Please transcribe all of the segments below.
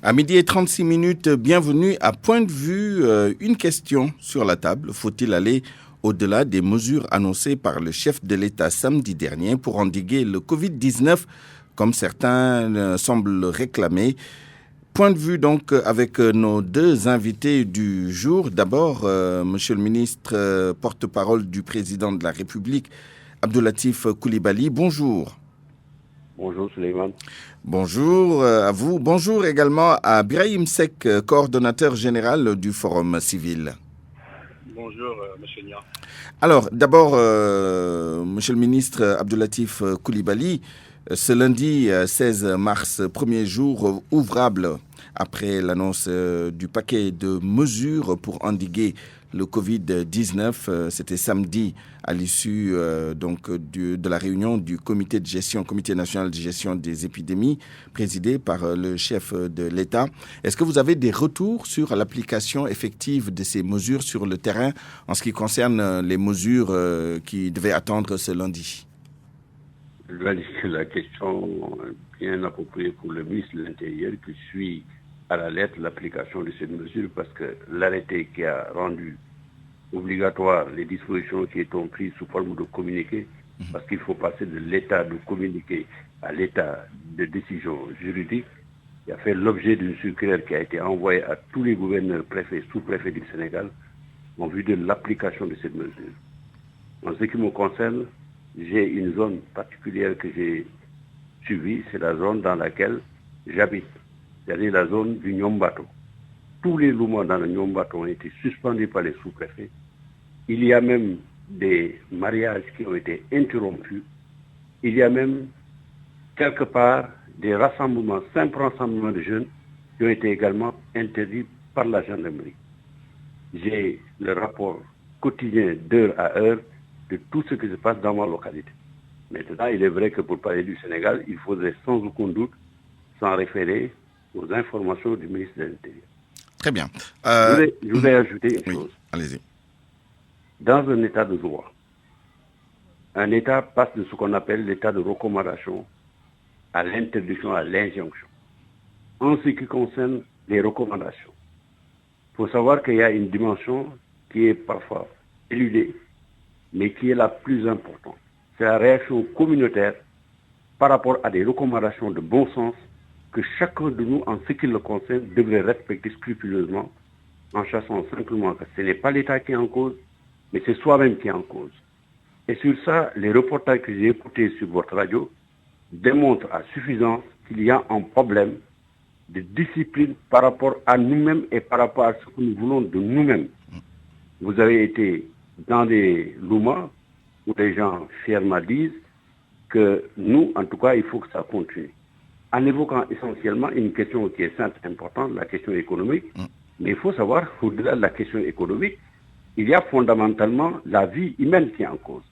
À 12h36, bienvenue à Point de vue. Une question sur la table. Faut-il aller au-delà des mesures annoncées par le chef de l'État samedi dernier pour endiguer le Covid-19, comme certains semblent le réclamer? Point de vue donc avec nos deux invités du jour. D'abord, Monsieur le ministre porte-parole du président de la République, Abdoulatif Coulibaly. Bonjour. Bonjour Suleiman. Bonjour à vous. Bonjour également à Birahim Seck, coordonnateur général du Forum civil. Bonjour Monsieur Nia. Alors d'abord, Monsieur le ministre Abdoulatif Coulibaly, ce lundi 16 mars, premier jour ouvrable après l'annonce du paquet de mesures pour endiguer le Covid-19. C'était samedi à l'issue de la réunion du comité national de gestion des épidémies présidé par le chef de l'État. Est-ce que vous avez des retours sur l'application effective de ces mesures sur le terrain en ce qui concerne les mesures qui devaient attendre ce lundi? Je dois dire que la question est bien appropriée pour le ministre de l'Intérieur qui suit à la lettre l'application de cette mesure parce que l'arrêté qui a rendu obligatoire les dispositions qui étaient prises sous forme de communiqué, parce qu'il faut passer de l'état de communiqué à l'état de décision juridique, qui a fait l'objet d'une circulaire qui a été envoyée à tous les gouverneurs, préfets, sous-préfets du Sénégal en vue de l'application de cette mesure. En ce qui me concerne, j'ai une zone particulière que j'ai suivie, c'est la zone dans laquelle j'habite, c'est-à-dire la zone du Nyombato. Tous les loumans dans le Nyombato ont été suspendus par les sous-préfets. Il y a même des mariages qui ont été interrompus. Il y a même quelque part des rassemblements, simples rassemblements de jeunes qui ont été également interdits par la gendarmerie. J'ai le rapport quotidien d'heure à heure de tout ce qui se passe dans ma localité. Maintenant, il est vrai que pour parler du Sénégal, il faudrait sans aucun doute s'en référer aux informations du ministre de l'Intérieur. Très bien. Je voulais ajouter une chose. Allez-y. Dans un état de droit, un état passe de ce qu'on appelle l'état de recommandation à l'interdiction, à l'injonction. En ce qui concerne les recommandations, il faut savoir qu'il y a une dimension qui est parfois éludée, mais qui est la plus importante. C'est la réaction communautaire par rapport à des recommandations de bon sens que chacun de nous, en ce qui le concerne, devrait respecter scrupuleusement en chassant simplement que ce n'est pas l'État qui est en cause, mais c'est soi-même qui est en cause. Et sur ça, les reportages que j'ai écoutés sur votre radio démontrent à suffisance qu'il y a un problème de discipline par rapport à nous-mêmes et par rapport à ce que nous voulons de nous-mêmes. Vous avez été dans des loumans où les gens fièrement disent que nous, en tout cas, il faut que ça continue. En évoquant essentiellement une question qui est simple, importante, la question économique. Mais il faut savoir qu'au-delà de la question économique, il y a fondamentalement la vie humaine qui est en cause.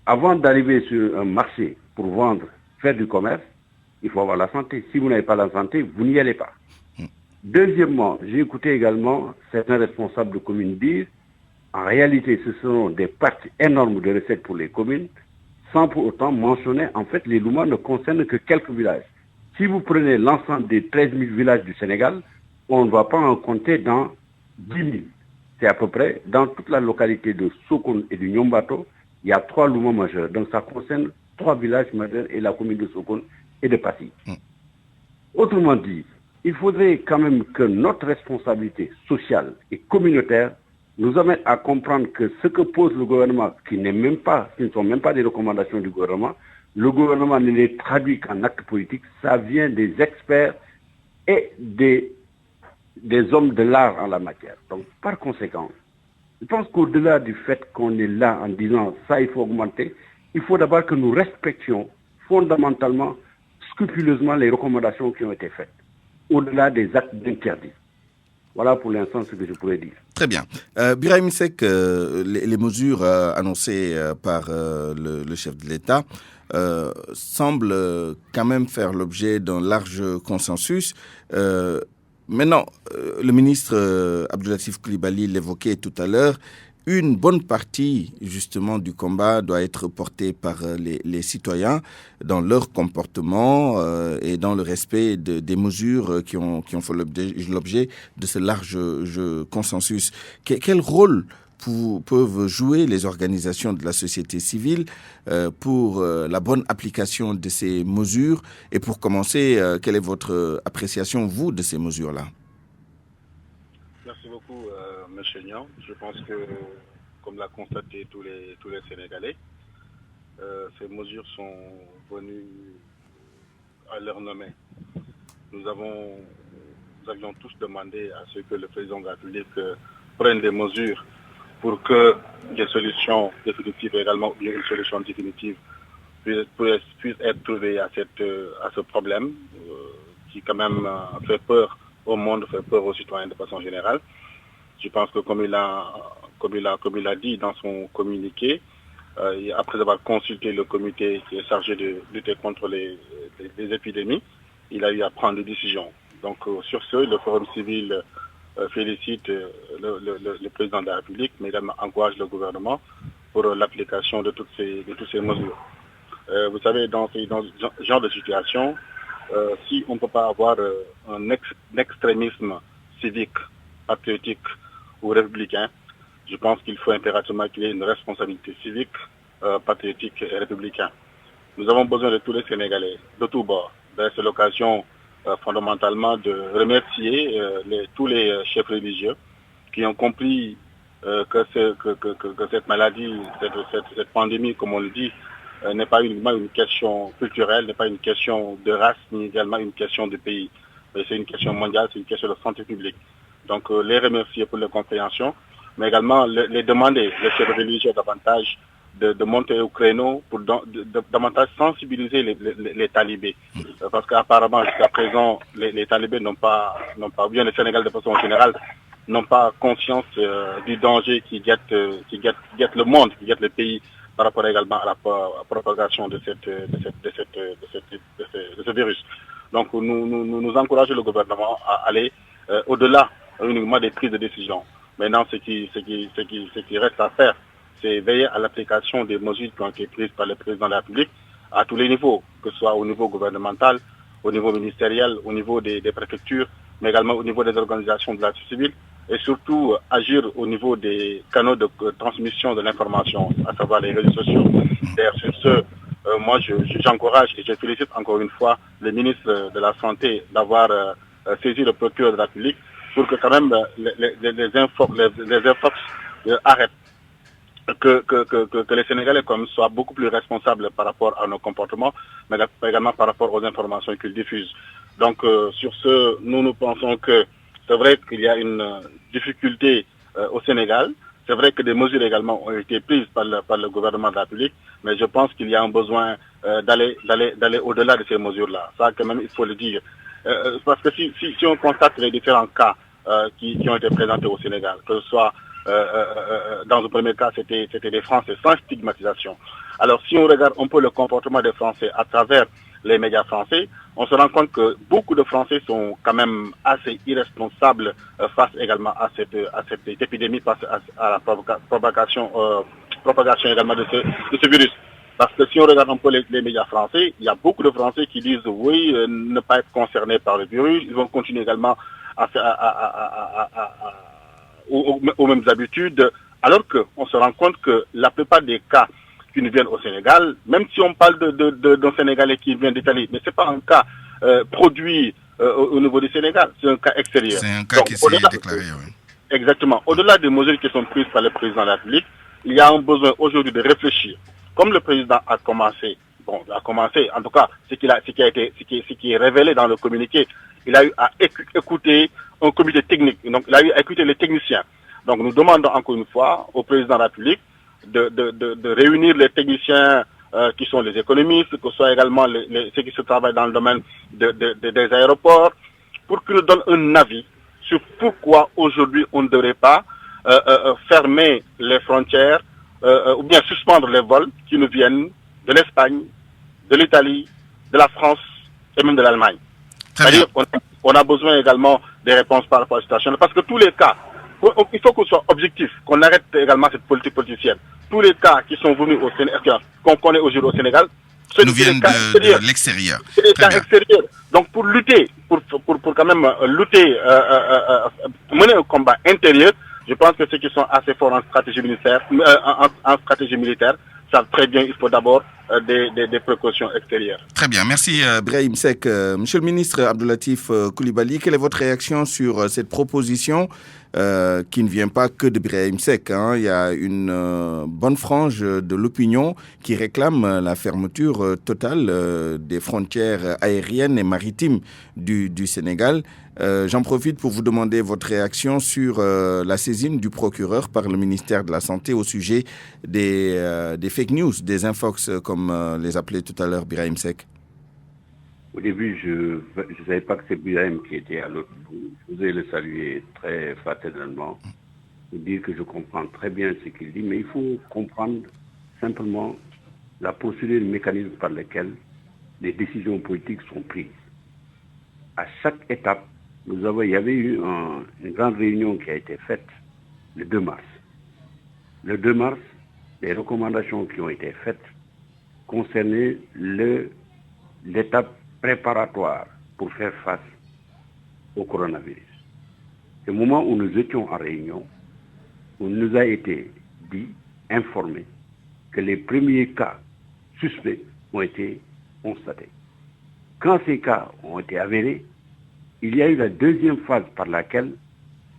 Avant d'arriver sur un marché pour vendre, faire du commerce, il faut avoir la santé. Si vous n'avez pas la santé, vous n'y allez pas. Deuxièmement, j'ai écouté également certains responsables de communes dire en réalité, ce seront des pertes énormes de recettes pour les communes, sans pour autant mentionner, en fait, les loumans ne concernent que quelques villages. Si vous prenez l'ensemble des 13 000 villages du Sénégal, on ne va pas en compter dans 10 000. C'est à peu près, dans toute la localité de Sokone et du Nyombato, il y a 3 loumans majeurs. Donc ça concerne 3 villages majeurs et la commune de Sokone et de Passy. Autrement dit, il faudrait quand même que notre responsabilité sociale et communautaire nous amène à comprendre que ce que pose le gouvernement, qui ne sont même pas des recommandations du gouvernement, le gouvernement ne les traduit qu'en actes politiques, ça vient des experts et des hommes de l'art en la matière. Donc, par conséquent, je pense qu'au-delà du fait qu'on est là en disant ça, il faut augmenter, il faut d'abord que nous respections fondamentalement, scrupuleusement les recommandations qui ont été faites, au-delà des actes d'interdit. Voilà pour l'instant ce que je pourrais dire. Très bien. Birahim Seck, les mesures annoncées par le chef de l'État semblent quand même faire l'objet d'un large consensus. Maintenant, le ministre Abdoulatif Coulibaly l'évoquait tout à l'heure, une bonne partie justement du combat doit être portée par les citoyens dans leur comportement et dans le respect des mesures qui ont fait l'objet de ce large consensus. Quel rôle peuvent jouer les organisations de la société civile pour la bonne application de ces mesures? Et pour commencer, quelle est votre appréciation, vous, de ces mesures-là? Merci beaucoup, M. Nian. Je pense que, comme l'a constaté tous les Sénégalais, ces mesures sont venues à leur nommé. Nous avions tous demandé à ce que le président de la République prenne des mesures pour que des solutions définitives également, ou bien une solution définitive puisse être trouvée à ce problème qui quand même fait peur au monde, fait peur aux citoyens de façon générale. Je pense que comme il a dit dans son communiqué, après avoir consulté le comité qui est chargé de lutter contre les épidémies, il a eu à prendre des décisions. Donc sur ce, le Forum civil félicite le président de la République, mais également encourage le gouvernement pour l'application de toutes ces mesures. Vous savez, dans ce genre de situation, si on ne peut pas avoir un extrémisme civique, patriotique ou républicain, je pense qu'il faut impérativement qu'il y ait une responsabilité civique, patriotique et républicaine. Nous avons besoin de tous les Sénégalais, de tous bords. C'est l'occasion fondamentalement de remercier tous les chefs religieux qui ont compris que cette maladie, cette pandémie, comme on le dit, n'est pas uniquement une question culturelle, n'est pas une question de race, ni également une question de pays. Mais c'est une question mondiale, c'est une question de santé publique. Donc les remercier pour leur compréhension, mais également les demander, les chefs religieux davantage, de monter au créneau pour davantage sensibiliser les talibés. Parce qu'apparemment, jusqu'à présent, les talibés n'ont pas, ou bien les Sénégalais de façon générale, n'ont pas conscience du danger qui guette le monde, qui guette le pays, par rapport également à la propagation de ce virus. Donc nous encourageons le gouvernement à aller au-delà uniquement des prises de décision. Maintenant, ce qui reste à faire, c'est veiller à l'application des mesures qui ont été prises par le président de la République à tous les niveaux, que ce soit au niveau gouvernemental, au niveau ministériel, au niveau des préfectures, mais également au niveau des organisations de la société civile, et surtout agir au niveau des canaux de transmission de l'information, à savoir les réseaux sociaux. D'ailleurs, sur ce, moi, j'encourage et je félicite encore une fois le ministre de la Santé d'avoir saisi le procureur de la République pour que quand même les infox arrêtent. Que les Sénégalais comme soient beaucoup plus responsables par rapport à nos comportements, mais également par rapport aux informations qu'ils diffusent. Donc sur ce, nous pensons que c'est vrai qu'il y a une difficulté au Sénégal. C'est vrai que des mesures également ont été prises par le gouvernement de la République, mais je pense qu'il y a un besoin d'aller au-delà de ces mesures-là. Ça, quand même, il faut le dire. Parce que si on constate les différents cas qui ont été présentés au Sénégal, que ce soit dans le premier cas, c'était des Français sans stigmatisation. Alors, si on regarde un peu le comportement des Français à travers les médias français, on se rend compte que beaucoup de Français sont quand même assez irresponsables face également à cette épidémie, face à la propagation également de ce virus. Parce que si on regarde un peu les médias français, il y a beaucoup de Français qui disent oui, ne pas être concernés par le virus. Ils vont continuer également aux mêmes habitudes, alors qu'on se rend compte que la plupart des cas qui nous viennent au Sénégal, même si on parle d'un Sénégalais qui vient d'Italie, mais ce n'est pas un cas produit au niveau du Sénégal, c'est un cas extérieur. C'est un cas qui s'est déclaré, oui. Exactement. Au-delà des mesures qui sont prises par le président de la République, il y a un besoin aujourd'hui de réfléchir. Comme le président a commencé, en tout cas, ce qui est révélé dans le communiqué, il a eu à écouter un comité technique, donc il a eu à écouter les techniciens. Donc nous demandons encore une fois au président de la République de réunir les techniciens qui sont les économistes, que ce soit également ceux qui se travaillent dans le domaine des aéroports, pour qu'ils nous donnent un avis sur pourquoi aujourd'hui on ne devrait pas fermer les frontières ou bien suspendre les vols qui nous viennent de l'Espagne, de l'Italie, de la France et même de l'Allemagne. C'est-à-dire qu'on a besoin également des réponses par rapport à la situation. Parce que tous les cas il faut qu'on soit objectif, qu'on arrête également cette politique politicienne. Tous les cas qui sont venus au Sénégal, qu'on connaît aujourd'hui au Sénégal, nous viennent de l'extérieur. C'est des cas extérieurs. Donc pour lutter, pour quand même lutter, mener un combat intérieur, je pense que ceux qui sont assez forts en stratégie militaire, savent très bien il faut d'abord des précautions extérieures. Très bien, merci Birahim Seck. Monsieur le ministre Abdou-Latif Coulibaly, quelle est votre réaction sur cette proposition qui ne vient pas que de Birahim Seck, hein? Il y a une bonne frange de l'opinion qui réclame la fermeture totale des frontières aériennes et maritimes du Sénégal. J'en profite pour vous demander votre réaction sur la saisine du procureur par le ministère de la Santé au sujet des fake news, des infox, comme les appelait tout à l'heure Birahim Seck. Au début, je ne savais pas que c'est Birahim qui était à l'autre bout. Je voudrais le saluer très fraternellement, vous dire que je comprends très bien ce qu'il dit, mais il faut comprendre simplement la procédure, le mécanisme par lequel les décisions politiques sont prises. À chaque étape, il y avait eu une grande réunion qui a été faite le 2 mars. Le 2 mars, les recommandations qui ont été faites concernaient l'étape préparatoire pour faire face au coronavirus. Au moment où nous étions en réunion, on nous a été dit, informé, que les premiers cas suspects ont été constatés. Quand ces cas ont été avérés, il y a eu la deuxième phase par laquelle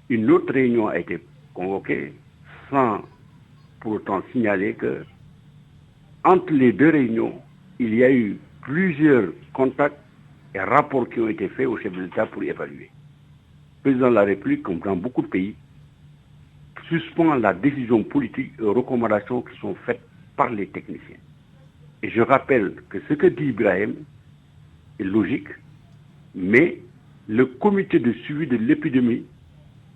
une autre réunion a été convoquée sans pour autant signaler que entre les deux réunions, il y a eu plusieurs contacts et rapports qui ont été faits au chef de l'État pour évaluer. Le président de la République, comme dans beaucoup de pays, suspend la décision politique et les recommandations qui sont faites par les techniciens. Et je rappelle que ce que dit Birahim est logique, mais le comité de suivi de l'épidémie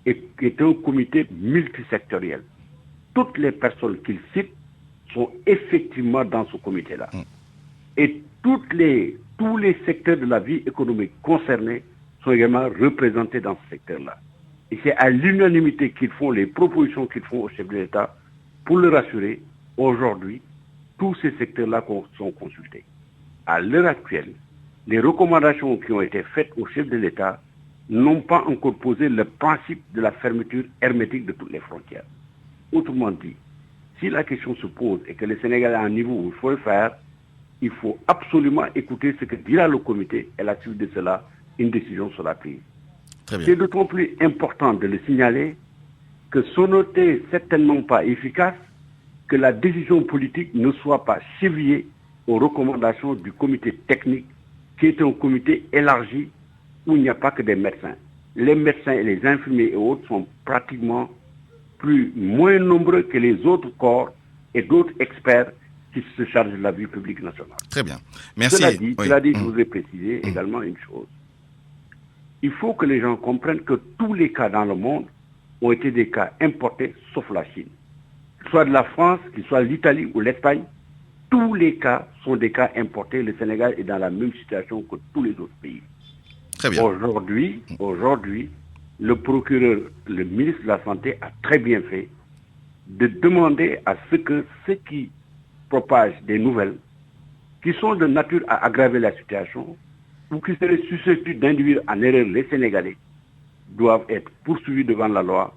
est un comité multisectoriel. Toutes les personnes qu'il cite sont effectivement dans ce comité-là. Et tous les secteurs de la vie économique concernés sont également représentés dans ce secteur-là. Et c'est à l'unanimité qu'ils font les propositions qu'ils font au chef de l'État pour le rassurer. Aujourd'hui, tous ces secteurs-là sont consultés. À l'heure actuelle, les recommandations qui ont été faites au chef de l'État n'ont pas encore posé le principe de la fermeture hermétique de toutes les frontières. Autrement dit, si la question se pose et que le Sénégal est à un niveau où il faut le faire, il faut absolument écouter ce que dira le comité et à la suite de cela, une décision sera prise. C'est d'autant plus important de le signaler que ce n'est certainement pas efficace que la décision politique ne soit pas chevillée aux recommandations du comité technique qui est un comité élargi où il n'y a pas que des médecins. Les médecins et les infirmiers et autres sont pratiquement moins nombreux que les autres corps et d'autres experts qui se chargent de la vie publique nationale. Très bien. Merci. Cela dit, je voudrais préciser également une chose. Il faut que les gens comprennent que tous les cas dans le monde ont été des cas importés, sauf la Chine. Qu'il soit de la France, qu'il soit l'Italie ou l'Espagne, tous les cas sont des cas importés. Le Sénégal est dans la même situation que tous les autres pays. Très bien. Aujourd'hui, le procureur, le ministre de la Santé a très bien fait de demander à ce que ceux qui propagent des nouvelles qui sont de nature à aggraver la situation ou qui seraient susceptibles d'induire en erreur les Sénégalais doivent être poursuivis devant la loi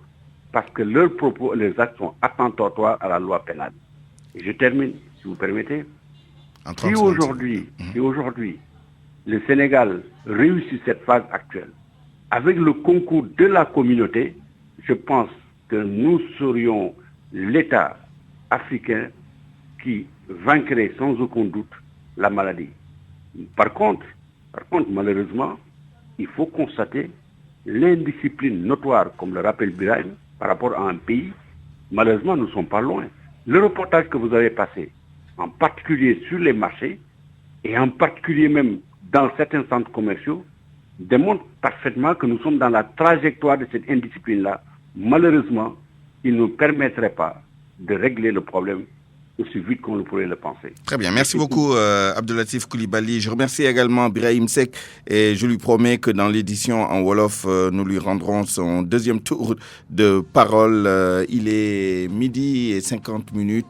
parce que leurs propos et leurs actes sont attentatoires à la loi pénale. Et je termine, si vous permettez. Si aujourd'hui, le Sénégal réussit cette phase actuelle, avec le concours de la communauté, je pense que nous serions l'État africain qui vaincrait sans aucun doute la maladie. Par contre, malheureusement, il faut constater l'indiscipline notoire, comme le rappelle Birahim, par rapport à un pays. Malheureusement, nous ne sommes pas loin. Le reportage que vous avez passé, en particulier sur les marchés, et en particulier même dans certains centres commerciaux, démontre parfaitement que nous sommes dans la trajectoire de cette indiscipline-là. Malheureusement, il ne nous permettrait pas de régler le problème aussi vite qu'on le pourrait le penser. Très bien. Merci beaucoup, Abdoulatif Coulibaly. Je remercie également Birahim Seck et je lui promets que dans l'édition en Wolof, nous lui rendrons son deuxième tour de parole. Il est 12h50.